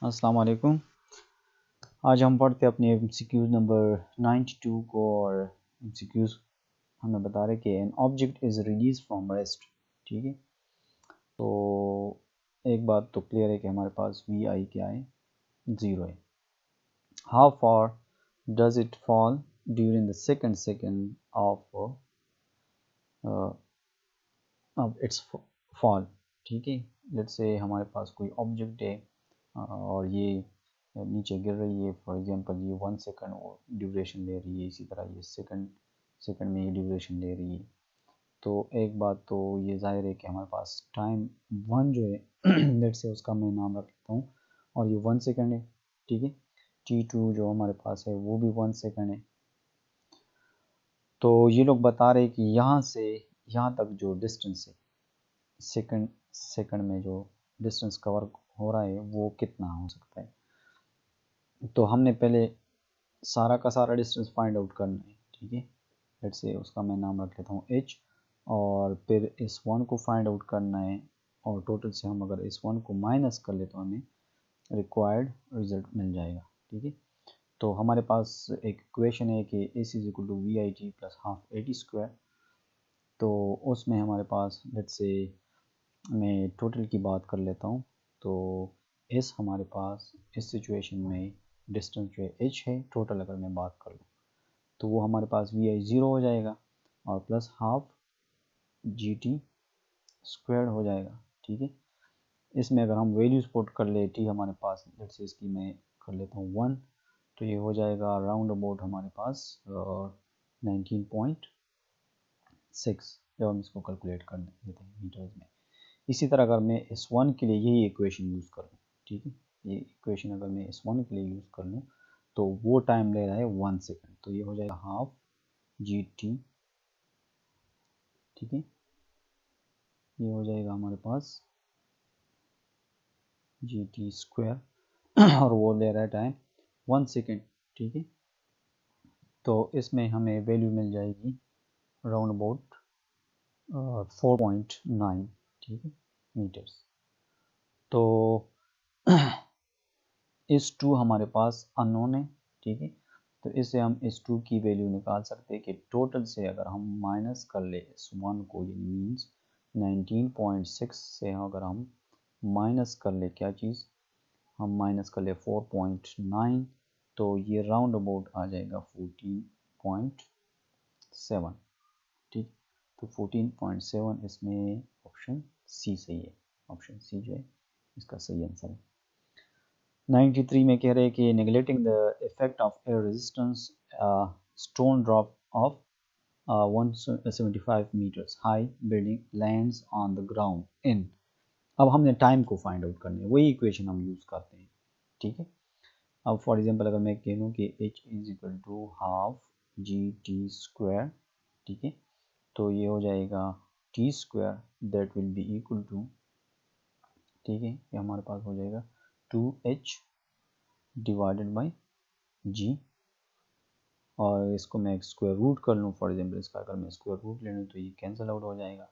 अस्सलाम वालेकुम। आज हम पढ़ते अपने एमसीक्यूज नंबर 92 को। और एमसीक्यूज हमें बता रहे कि an object is release from rest. ठीक है, तो एक बात तो क्लियर है कि हमारे पास वी आई क्या है, 0 है। How far does it fall during the second of its fall. ठीक है, लेट्स से हमारे पास कोई ऑब्जेक्ट है और ये नीचे गिर रही है। फॉर एग्जांपल ये 1 सेकंड ड्यूरेशन ले रही है, इसी तरह ये सेकंड में ये ड्यूरेशन ले रही है। तो एक बात तो ये जाहिर है कि हमारे पास टाइम 1 जो है लेट्स से उसका मैं नाम रख लेता हूँ, और ये 1 सेकंड है। ठीक है, T2 जो हमारे पास है वो भी 1 सेकंड है। तो ये लोग बता रहे हैं कि यहाँ से यहाँ तक जो डिस्टेंस है, सेकंड में जो डिस्टेंस कवर हो रहा है वो कितना हो सकता है। तो हमने पहले सारा का सारा डिस्टेंस फाइंड आउट करना है। ठीक है, लेट्स से उसका मैं नाम रख लेता हूँ h, और फिर इस 1 को फाइंड आउट करना है, और टोटल से हम अगर इस 1 को माइनस कर ले तो हमें रिक्वायर्ड रिजल्ट मिल जाएगा। ठीक है, तो हमारे पास एक इक्वेशन है कि s is equal to v i t plus half a t square. तो उसमें हमारे पास लेट्स से मैं टोटल की बात कर लेता हूँ। तो s हमारे पास इस सिचुएशन में डिस्टेंस जो है h है, टोटल अगर मैं बात कर लूँ तो वो हमारे पास वी आई 0 हो जाएगा और plus half g t square हो जाएगा। ठीक है, इसमें अगर हम वैल्यूज पुट कर ले, टी हमारे पास लेट्स से इसकी मैं कर लेता हूँ 1, तो ये हो जाएगा राउंड अबाउट हमारे पास 19.6 जब हम इसको कैलकुलेट कर लेते हैं मीटर्स में। इसी तरह अगर मैं इस 1 के लिए यही इक्वेशन यूज़ कर लूँ, ठीक है, ये इक्वेशन अगर मैं इस 1 के लिए यूज़ कर लूँ तो वो टाइम ले रहा है 1 सेकंड, तो ये हो जाएगा हाफ जी टी। ठीक है, ये हो जाएगा हमारे पास जी टी स्क्वायर और वो ले रहा है टाइम 1 सेकंड। ठीक है, तो इसमें हमें वैल्यू मिल जाएगी राउंड अबाउट 4.9, ठीक है, मीटर्स। तो इस 2 हमारे पास अननोन है। ठीक है, तो इससे हम इस 2 की वैल्यू निकाल सकते हैं कि टोटल से अगर हम माइनस कर ले इस 1 को, ये मीन्स 19.6 से अगर हम माइनस कर ले क्या चीज़, हम माइनस कर ले 4.9, तो ये राउंड अबाउट आ जाएगा 14.7। ठीक, तो 14.7 इसमें ऑप्शन सी सही है। ऑप्शन सी जो है इसका सही आंसर है। 93 में कह रहे हैं कि neglecting the effect of air resistance, stone drop of 175 metres high building lands on the ground in. अब हमने टाइम को फाइंड आउट करनी है, वही इक्वेशन हम यूज़ करते हैं। ठीक है, अब फॉर एग्जांपल अगर मैं कह लूँ कि h is equal to half g t square, ठीक है, तो ये हो जाएगा t square that will be equal to, ठीक है, ये हमारे पास हो जाएगा 2h डिवाइडेड बाई जी, और इसको मैं स्क्वायर रूट कर लूँ फॉर एग्जांपल, इसका अगर मैं स्क्वायर रूट ले लूँ तो ये कैंसिल आउट हो जाएगा।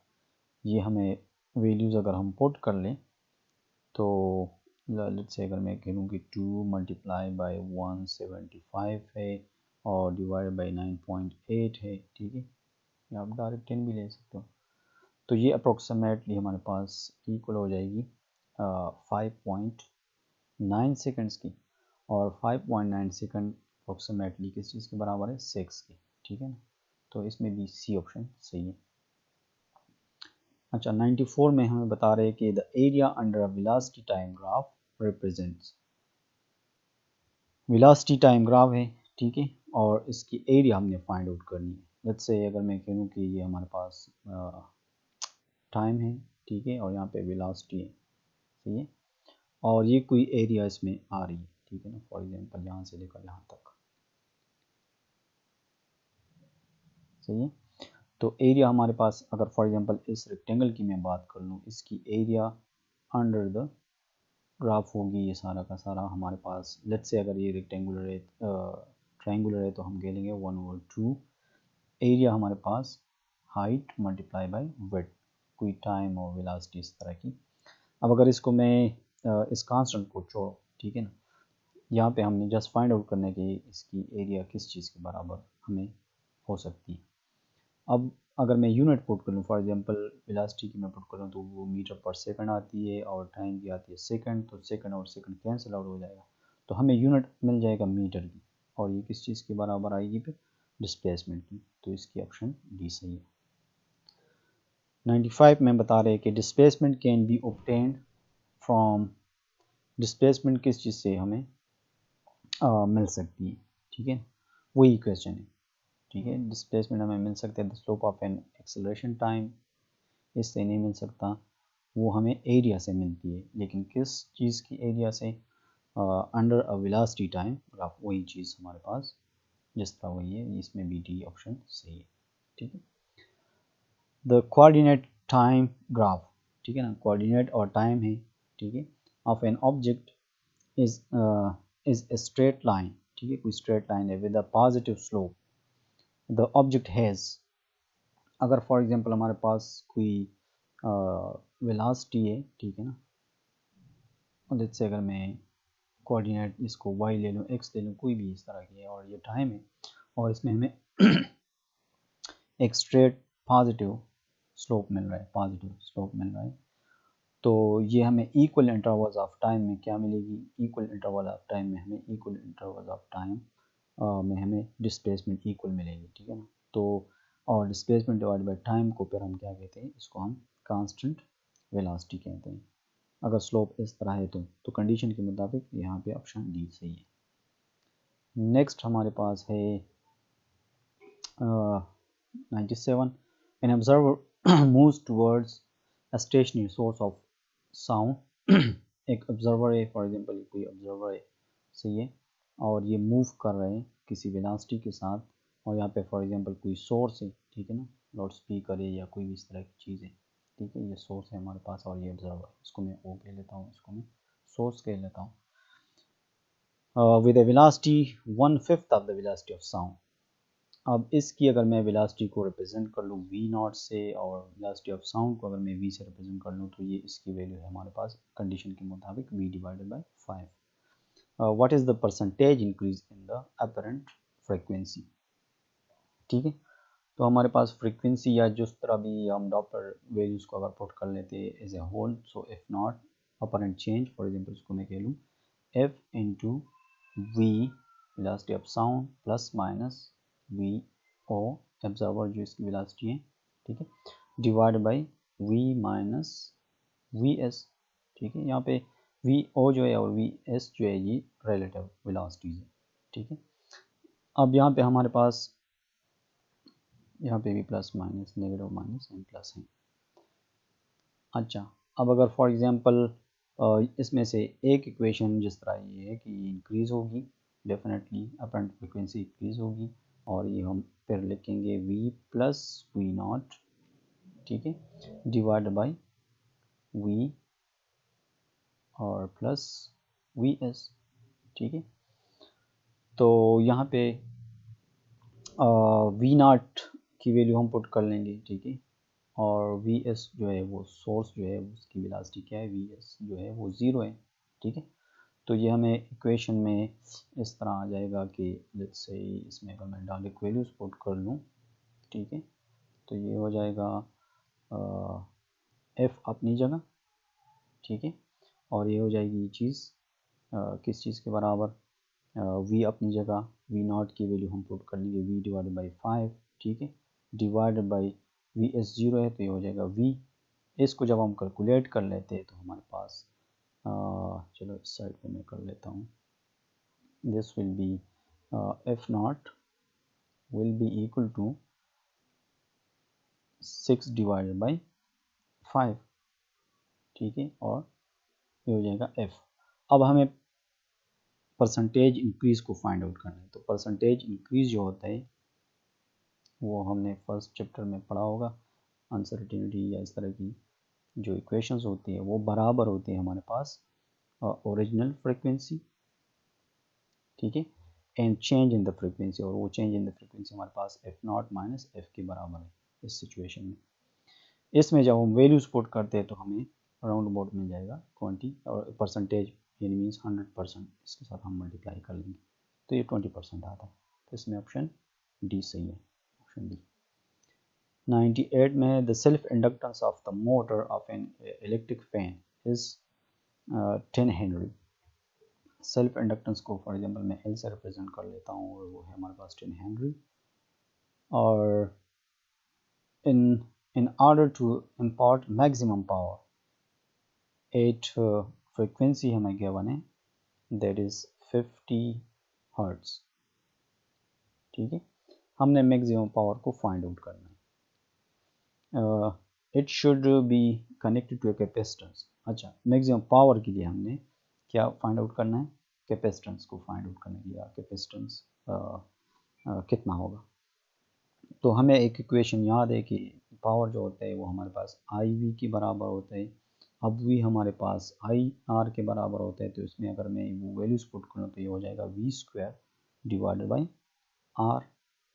ये हमें वैल्यूज़ अगर हम पुट कर लें तो लेट्स से अगर मैं कह लूँ कि 2 मल्टीप्लाई बाई 175 है और डिवाइड बाई 9.8 है। ठीक है, या आप डायरेक्ट 10 भी ले सकते हो, तो ये अप्रोक्सीमेटली हमारे पास इक्वल हो जाएगी 5.9 सेकंड्स की, और 5.9 सेकंड अप्रोक्सीमेटली किस चीज़ के बराबर है, 6 की। ठीक है ना, तो इसमें भी सी ऑप्शन सही है। अच्छा, 94 में हमें बता रहे हैं कि the area under a velocity time graph represents, velocity time graph है। ठीक है, और इसकी एरिया हमने फाइंड आउट करनी है। लेट्स से अगर मैं कहूँ कि ये हमारे पास टाइम है, ठीक है, और यहाँ पे वेलोसिटी है, सही है, और ये कोई एरिया इसमें आ रही है। ठीक है ना, फॉर एग्जांपल यहाँ से लेकर यहाँ तक, सही है। तो एरिया हमारे पास अगर फॉर एग्जांपल इस रेक्टेंगल की मैं बात कर लूँ, इसकी एरिया अंडर द ग्राफ होगी, ये सारा का सारा हमारे पास, लेट्स से अगर ये रेक्टेंगुलर है, ट्रायंगुलर है, तो हम कह लेंगे 1/2 एरिया हमारे पास हाइट मल्टीप्लाई बाय विड्थ, कोई टाइम और वेलोसिटी इस तरह की। अब अगर इसको मैं इस कांस्टेंट को ठीक है ना। यहाँ पे हमने जस्ट फाइंड आउट करने के इसकी एरिया किस चीज़ के बराबर हमें हो सकती है। अब अगर मैं यूनिट पुट करूँ, फॉर एग्जांपल वेलोसिटी की मैं पुट करूँ तो वो मीटर पर सेकंड आती है और टाइम की आती है सेकंड, तो सेकंड और सेकंड कैंसिल आउट हो जाएगा, तो हमें यूनिट मिल जाएगा मीटर की, और ये किस चीज़ के बराबर आएगी फिर, डिस्प्लेसमेंट की, तो इसकी ऑप्शन डी सही है। 95 में बता रहे हैं कि displacement can be obtained from, displacement किस चीज़ से हमें मिल सकती है, ठीक है, वही क्वेश्चन है, ठीक है। डिस्प्लेसमेंट हमें मिल सकता है the slope of an acceleration time, इससे नहीं मिल सकता, वो हमें एरिया से मिलती है, लेकिन किस चीज़ की एरिया से, under a velocity time graph, वही चीज़ हमारे पास जिस तरह वही है, इसमें बी डी ऑप्शन सही है, ठीक है। द कोऑर्डिनेट टाइम ग्राफ, ठीक है ना, कोऑर्डिनेट और टाइम है, ठीक है, of an object is a straight line, ठीक है, कोई स्ट्रेट लाइन है with a positive slope, the object has, अगर फॉर एग्जांपल हमारे पास कोई वेलोसिटी है, ठीक है ना, और लेट्स से अगर मैं कोऑर्डिनेट इसको y ले लूँ, x ले लूँ, कोई भी इस तरह की है, और ये टाइम है, और इसमें हमें एक स्ट्रेट पॉजिटिव स्लोप मिल रहा है, पॉजिटिव स्लोप मिल रहा है, तो ये हमें इक्वल इंटरवल्स ऑफ टाइम में क्या मिलेगी, इक्वल इंटरवल ऑफ टाइम में हमें इक्वल इंटरवल ऑफ टाइम में हमें डिस्प्लेसमेंट इक्वल मिलेगी, ठीक है ना। तो और डिस्प्लेसमेंट डिवाइड बाय टाइम को फिर हम क्या कहते हैं, इसको हम कांस्टेंट वेलोसिटी कहते हैं, अगर स्लोप इस तरह है तो कंडीशन के मुताबिक यहाँ पे ऑप्शन डी सही है। नेक्स्ट हमारे पास है 97, an observer moves towards a stationary source of sound, एक ऑब्जर्वर है, फॉर एग्जांपल कोई ऑब्जर्वर है, सही है, और ये मूव कर रहे हैं किसी वेलोसिटी के साथ, और यहाँ पे फॉर एग्जांपल कोई सोर्स है, ठीक है ना, लाउड स्पीकर है या कोई भी इस तरह की चीज़ है, ठीक है, ये सोर्स है हमारे पास और ये ऑब्जर्वर है, इसको मैं ओ कह लेता हूँ, इसको मैं सोर्स कह लेता हूँ, with a velocity 1/5 of the velocity of sound। अब इसकी अगर मैं वेलोसिटी को रिप्रेजेंट कर लूँ v नॉट से, और वेलोसिटी ऑफ साउंड को अगर मैं v से रिप्रेजेंट कर लूँ, तो ये इसकी वैल्यू है हमारे पास कंडीशन के मुताबिक v divided by 5। What is the percentage increase in the apparent frequency, ठीक है, तो हमारे पास फ्रीक्वेंसी या जिस तरह भी हम डॉपलर वैल्यूज़ को अगर पुट कर लेते हैं as a whole, so f naught apparent change, for example इसको मैं कह लूँ f into v velocity of sound plus minus v o observer जो इसकी वेलोसिटी है, ठीक है, divide by v minus v s, ठीक है, यहाँ पे v ओ जो है और v एस जो है ये रिलेटिव वेलोसिटीज है, ठीक है। अब यहाँ पे हमारे पास यहाँ पे भी plus minus negative minus and plus है। अच्छा, अब अगर फॉर एग्जांपल इसमें से एक इक्वेशन जिस तरह ये है कि इंक्रीज़ होगी, डेफिनेटली अपरेंट फ्रीक्वेंसी इंक्रीज़ होगी, और ये हम फिर लिखेंगे v प्लस वी नॉट, ठीक है, डिवाइड बाय v और प्लस वी एस, ठीक है। तो यहाँ पे वी नॉट की वैल्यू हम पुट कर लेंगे, ठीक है, और वी एस जो है वो सोर्स जो है उसकी वेलोसिटी क्या है, वी एस जो है वो 0 है, ठीक है। तो ये हमें इक्वेशन में इस तरह आ जाएगा कि लेट्स से इसमें अगर मैं डायरेक्ट वैल्यूज पुट कर लूँ, ठीक है, तो ये हो जाएगा एफ अपनी जगह, ठीक है, और ये हो जाएगी ये चीज़ किस चीज़ के बराबर, वी अपनी जगह, वी नॉट की वैल्यू हम पुट कर लेंगे वी डिवाइड बाई 5, ठीक है, डिवाइड बाई वी एस 0 है तो ये हो जाएगा वी, इसको जब हम कैलकुलेट कर लेते हैं तो हमारे पास चलो इस साइड पे मैं कर लेता हूँ, this will be f naught will be equal to 6 divided by 5, ठीक है, और ये हो जाएगा एफ। अब हमें परसेंटेज इंक्रीज़ को फाइंड आउट करना है, तो परसेंटेज इंक्रीज़ जो होता है वो हमने फर्स्ट चैप्टर में पढ़ा होगा, अनसर्टेनिटी या इस तरह की जो इक्वेशंस होती है वो बराबर होती है हमारे पास ओरिजिनल फ्रीक्वेंसी, ठीक है, and change in the frequency, और वो चेंज इन द फ्रीक्वेंसी हमारे पास एफ नॉट माइनस एफ के बराबर है इस सिचुएशन में। इसमें जब हम वैल्यूज पुट करते हैं तो हमें राउंड अबाउट मिल जाएगा 20 और परसेंटेज यानी मीन्स 100% इसके साथ हम मल्टीप्लाई कर लेंगे तो ये 20% आता है। तो इसमें ऑप्शन डी सही है, ऑप्शन डी। 98 में the self inductance of the motor of an electric fan is 10 Henry. Self inductance को फॉर एग्जांपल मैं एल से रिप्रेजेंट कर लेता हूँ और वो है हमारे पास 10 हेनरी। और in order to impart maximum power at frequency हमें गिवन है that is 50 हर्ट्ज। ठीक है, हमने मैक्सिमम पावर को फाइंड आउट करना है। It should be connected to a capacitance. अच्छा, मैक्सिमम पावर के लिए हमने क्या फाइंड आउट करना है, कैपेसिटेंस को फाइंड आउट करने के लिए कैपेसिटेंस कितना होगा। तो हमें एक इक्वेशन याद है कि पावर जो होता है वो हमारे पास आई वी के बराबर होता है। अब वी हमारे पास आई आर के बराबर होता है, तो इसमें अगर मैं वो वैल्यूज पुट करूँ तो ये हो जाएगा v square divided by r.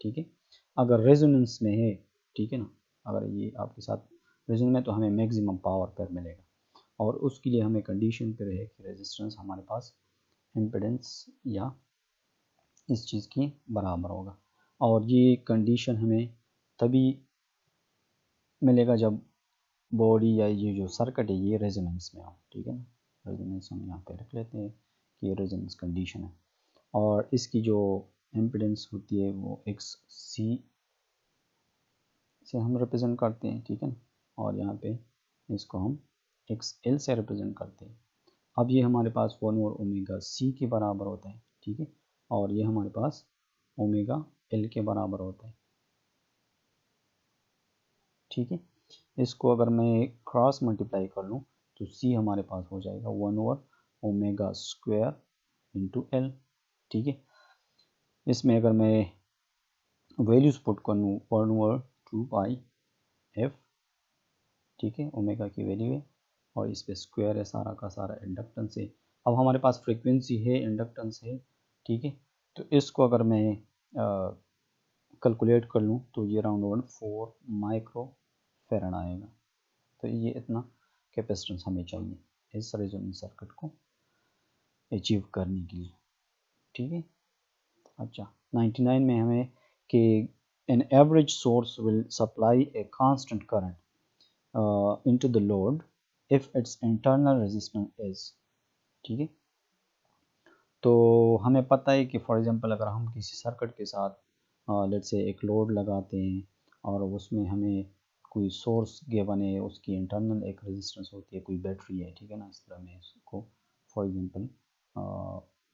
ठीक है, अगर रेजोनेंस में है, ठीक है ना, अगर ये आपके साथ रेजोनेंस में तो हमें मैक्सिमम पावर पर मिलेगा और उसके लिए हमें कंडीशन पर है कि रेजिस्टेंस हमारे पास इम्पीडेंस या इस चीज़ की बराबर होगा। और ये कंडीशन हमें तभी मिलेगा जब बॉडी या ये जो सर्किट है ये रेजोनेंस में हो। ठीक है ना, रेजोनेंस हम यहाँ पे रख लेते हैं कि ये रेजोनेंस कंडीशन है। और इसकी जो इम्पीडेंस होती है वो एक्स सी से हम रिप्रेजेंट करते हैं। ठीक है ना, और यहाँ पे इसको हम एक्स एल से रिप्रेजेंट करते हैं। अब ये हमारे पास 1 और ओमेगा सी के बराबर होता है। ठीक है, और ये हमारे पास ओमेगा एल के बराबर होता है। ठीक है, इसको अगर मैं क्रॉस मल्टीप्लाई कर लूँ तो सी हमारे पास हो जाएगा 1 over omega square into L. ठीक है, इसमें अगर मैं वैल्यूज पुट कर लूँ 1 ओवर 2 पाई एफ। ठीक है, ओमेगा की वैल्यू है और इस पे स्क्वायर है, सारा का सारा इंडक्टेंस है। अब हमारे पास फ्रीक्वेंसी है, इंडक्टेंस है। ठीक है, तो इसको अगर मैं कैलकुलेट कर लूँ तो ये राउंड अबाउट 4 माइक्रो फेराड आएगा। तो ये इतना कैपेसिटेंस हमें चाहिए इस रेजोनेंस सर्किट को अचीव करने के लिए। ठीक है, अच्छा 99 में हमें कि an average source will supply a constant current into the load if its internal resistance is। ठीक है, तो हमें पता है कि फॉर एग्जांपल अगर हम किसी सर्किट के साथ लेट्स से एक लोड लगाते हैं और उसमें हमें कोई सोर्स गिवन है, उसकी इंटरनल एक रेजिस्टेंस होती है, कोई बैटरी है। ठीक है ना, इस तरह मैं इसको फॉर एग्जांपल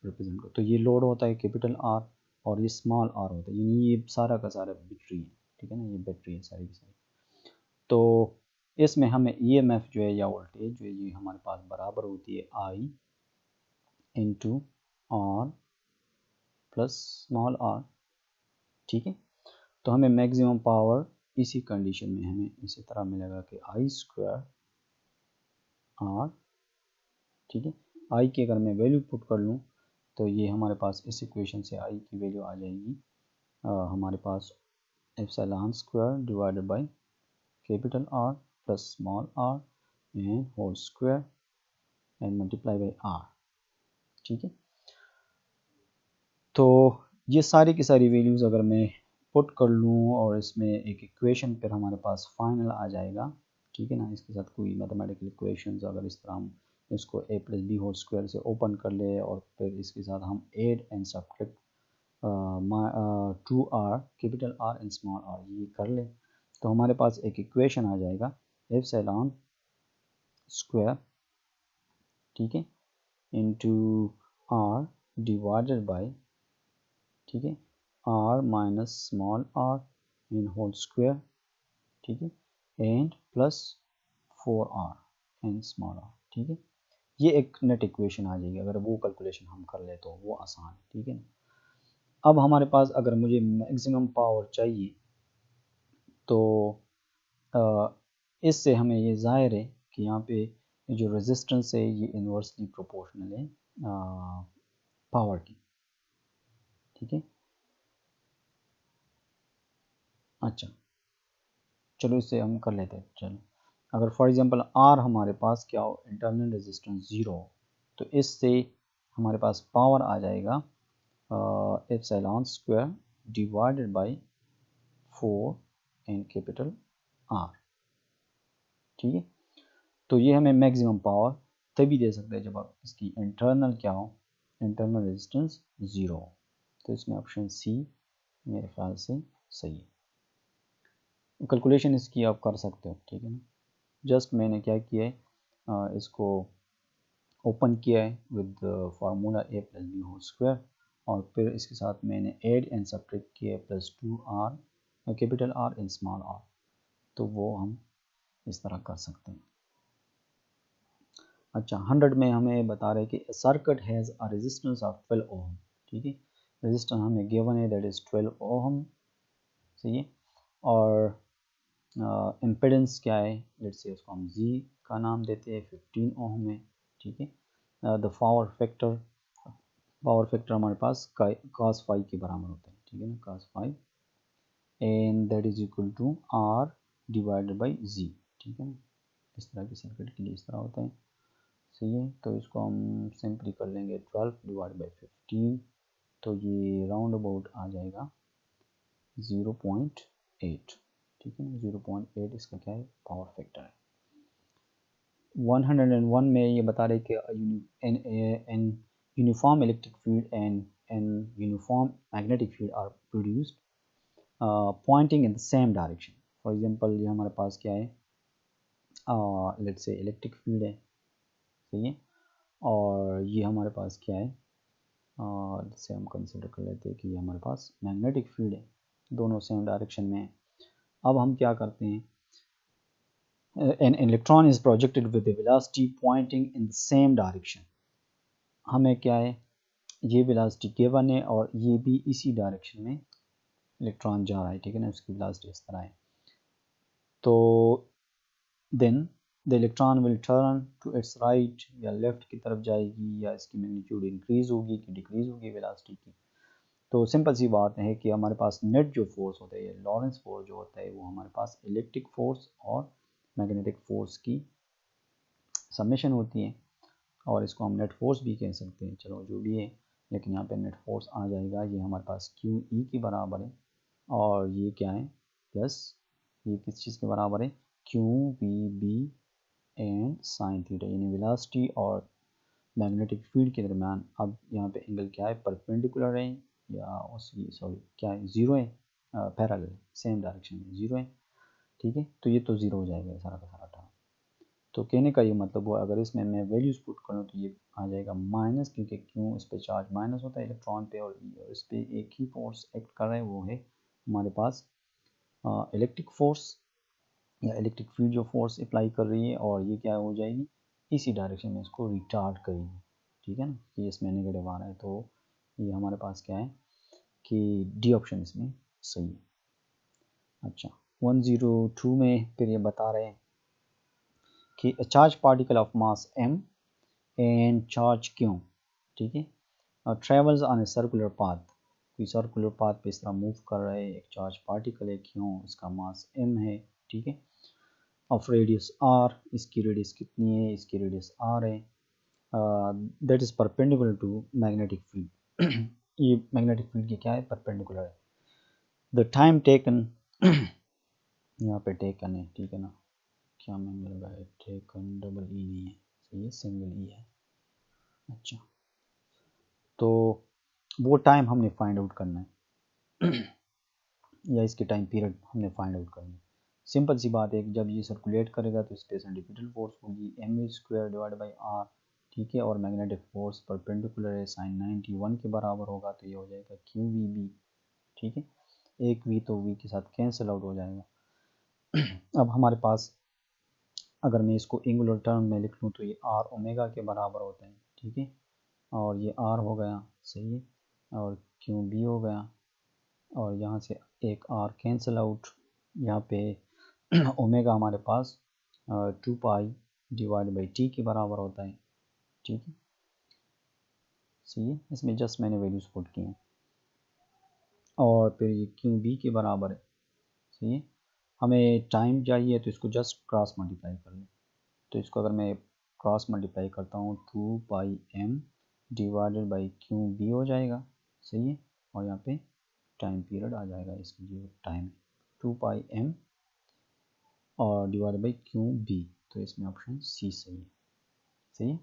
रिप्रेजेंट कर, तो ये लोड होता है कैपिटल आर और ये स्मॉल आर होता है, यानी ये सारा का सारा बैटरी है। ठीक है ना, ये बैटरी है सारी की सारी। तो इसमें हमें ईएमएफ जो है या वोल्टेज जो है ये हमारे पास बराबर होती है I into R plus small r. ठीक है, तो हमें मैक्सिमम पावर इसी कंडीशन में हमें इसी तरह मिलेगा कि आई स्क्वायर आर। ठीक है, आई की अगर मैं वैल्यू पुट कर लूँ तो ये हमारे पास इस इक्वेशन से आई की वैल्यू आ जाएगी हमारे पास epsilon square divided by capital R plus small r and whole square and multiply by R. ठीक है, तो ये सारी की सारी वैल्यूज़ अगर मैं पुट कर लूँ और इसमें एक इक्वेशन पर हमारे पास फाइनल आ जाएगा। ठीक है ना, इसके साथ कोई मैथमेटिकल इक्वेशंस अगर इस तरह हम इसको a plus b whole square से ओपन कर ले और फिर इसके साथ हम add and subtract 2r capital R and small r ये कर ले तो हमारे पास एक इक्वेशन आ जाएगा एप्सिलॉन स्क्वायर। ठीक है, इंटू आर डिवाइडेड बाय, ठीक है, r minus small r in whole square. ठीक है, and plus 4r and small r. ठीक है, ये एक नेट इक्वेशन आ जाएगी, अगर वो कैलकुलेशन हम कर ले तो वो आसान है। ठीक है ना, अब हमारे पास अगर मुझे मैक्सिमम पावर चाहिए तो इससे हमें ये जाहिर है कि यहाँ पे जो रेजिस्टेंस है ये इन्वर्सली प्रोपोर्शनल है पावर की। ठीक है, अच्छा चलो इससे हम कर लेते हैं। चलो अगर फॉर एग्जांपल आर हमारे पास क्या हो, इंटरनल रेजिस्टेंस 0 हो, तो इससे हमारे पास पावर आ जाएगा epsilon square divided bye 4 in capital R. ठीक है, तो ये हमें मैक्सिमम पावर तभी दे सकते हैं जब आप इसकी इंटरनल क्या हो, इंटरनल रेजिस्टेंस 0 हो। तो इसमें ऑप्शन सी मेरे ख्याल से सही है। कैलकुलेशन इसकी आप कर सकते हो, ठीक है ना। जस्ट मैंने क्या किया है, इसको ओपन किया है with formula a plus b whole square, और फिर इसके साथ मैंने ऐड एंड सब्ट्रैक्ट किया है +2r capital R in small r, तो वो हम इस तरह कर सकते हैं। अच्छा, 100 में हमें बता रहे हैं कि circuit has a resistance of 12 ओम। ठीक है, रेजिस्टेंस हमें गिवन है दैट इज़ 12 ओम, सही है। और इम्पीडेंस क्या है, लेट्स से उसको हम जी का नाम देते हैं, 15 ओम है। ठीक है, द पावर फैक्टर हमारे पास cos 5 के बराबर होता है। ठीक है ना, cos 5 and that is equal to R divided by G. ठीक है ना, इस तरह की सर्किट के लिए इस तरह होता है, सही है। तो इसको हम सिंपली कर लेंगे 12 डिवाइड बाई 15, तो ये राउंड अबाउट आ जाएगा 0.8। ठीक है ना, 0.8 इसका क्या है, पावर फैक्टर है। 101 में ये बता रहे कि an uniform electric field and uniform magnetic field are produced pointing in the same direction. For example ये हमारे पास क्या है, लेट्स से इलेक्ट्रिक फील्ड है, सही है, और ये हमारे पास क्या है, जैसे हम कंसिडर कर लेते हैं कि ये हमारे पास मैग्नेटिक फील्ड है, दोनों सेम डायरेक्शन में है। अब हम क्या करते हैं, an electron is projected with a velocity pointing in the same direction। हमें क्या है, ये वेलोसिटी गिवन है और ये भी इसी डायरेक्शन में इलेक्ट्रॉन जा रहा है। ठीक है ना, उसकी वेलोसिटी इस तरह है। तो then the electron will turn to its right, या लेफ्ट की तरफ जाएगी, या इसकी मैग्नीट्यूड इंक्रीज होगी कि डिक्रीज होगी वेलोसिटी की। तो सिंपल सी बात है कि हमारे पास नेट जो फोर्स होता है, लॉरेंस फोर्स जो होता है, वो हमारे पास इलेक्ट्रिक फोर्स और मैग्नेटिक फोर्स की समेशन होती है, और इसको हम नेट फोर्स भी कह सकते हैं, चलो जो भी है, लेकिन यहाँ पे नेट फोर्स आ जाएगा, ये हमारे पास क्यू ई के बराबर है, और ये क्या है, प्लस ये किस चीज़ के बराबर है, q v b and sine theta, यानी वेलोसिटी और मैग्नेटिक फील्ड के दरमियान। अब यहाँ पे एंगल क्या है, परपेंडिकुलर है, या उसकी सॉरी क्या है, ज़ीरो है, पैरेलल सेम डायरेक्शन में ज़ीरो है। ठीक है, तो ये तो ज़ीरो हो जाएगा सारा का सारा टर्म। तो कहने का ये मतलब हुआ, अगर इसमें मैं वैल्यूज पुट करूँ तो ये आ जाएगा माइनस, क्योंकि क्यों इस पे चार्ज माइनस होता है इलेक्ट्रॉन पे, और इस पे एक ही फोर्स एक्ट कर रहा है, वो है हमारे पास इलेक्ट्रिक फोर्स या इलेक्ट्रिक फील्ड जो फोर्स अप्लाई कर रही है, और ये क्या हो जाएगी, इसी डायरेक्शन में इसको रिटार्ड करेगी। ठीक है ना, कि इसमें नेगेटिव आ रहा है, तो ये हमारे पास क्या है कि डी ऑप्शन इसमें सही है। अच्छा, 102 में फिर ये बता रहे हैं कि charge particle of mass m and charge q, ठीक है, travels on a circular path, कोई सर्कुलर पाथ पे इस तरह मूव कर रहा है, एक चार्ज पार्टिकल है q, इसका मास m है। ठीक है, ऑफ रेडियस r, इसकी रेडियस कितनी है, इसकी रेडियस r है, that is perpendicular to magnetic field. ये मैग्नेटिक फील्ड की क्या है, परपेंडिकुलर है। द टाइम टेकन, यहाँ पे टेकन है, ठीक है ना, क्या मैंने लगाया, टेकन डबल ई नहीं है, सही है, सिंगल ई है। अच्छा, तो वो टाइम हमने फाइंड आउट करना है या इसके टाइम पीरियड हमने फाइंड आउट करना है। सिंपल सी बात है कि जब ये सर्कुलेट करेगा तो इस पे सेंट्रीफ्यूगल फोर्स होगी mv² डिवाइड बाई r। ठीक है, और मैग्नेटिक फोर्स परपेंडिकुलर है, साइन 91 के बराबर होगा, तो ये हो जाएगा QVB। ठीक है, एक v तो v के साथ कैंसिल आउट हो जाएगा। अब हमारे पास अगर मैं इसको एंगुलर टर्म में लिख लूँ तो ये r ओमेगा के बराबर होता है। ठीक है, और ये r हो गया, सही है, और QB हो गया, और यहाँ से एक r कैंसिल आउट, यहाँ पे ओमेगा हमारे पास 2 पाई डिवाइड बाई टी के बराबर होता है। ठीक है, सही है, इसमें जस्ट मैंने वैल्यूज पुट की हैं, और फिर ये क्यू बी के बराबर है। सही है, हमें टाइम चाहिए तो इसको जस्ट क्रॉस मल्टीप्लाई कर लें, तो इसको अगर मैं क्रॉस मल्टीप्लाई करता हूँ 2πm divided by Q B हो जाएगा, सही है। और यहाँ पे टाइम पीरियड आ जाएगा, इसकी जो टाइम 2πm और डिवाइडेड बाई क्यू बी, तो इसमें ऑप्शन सी सही है, सही है।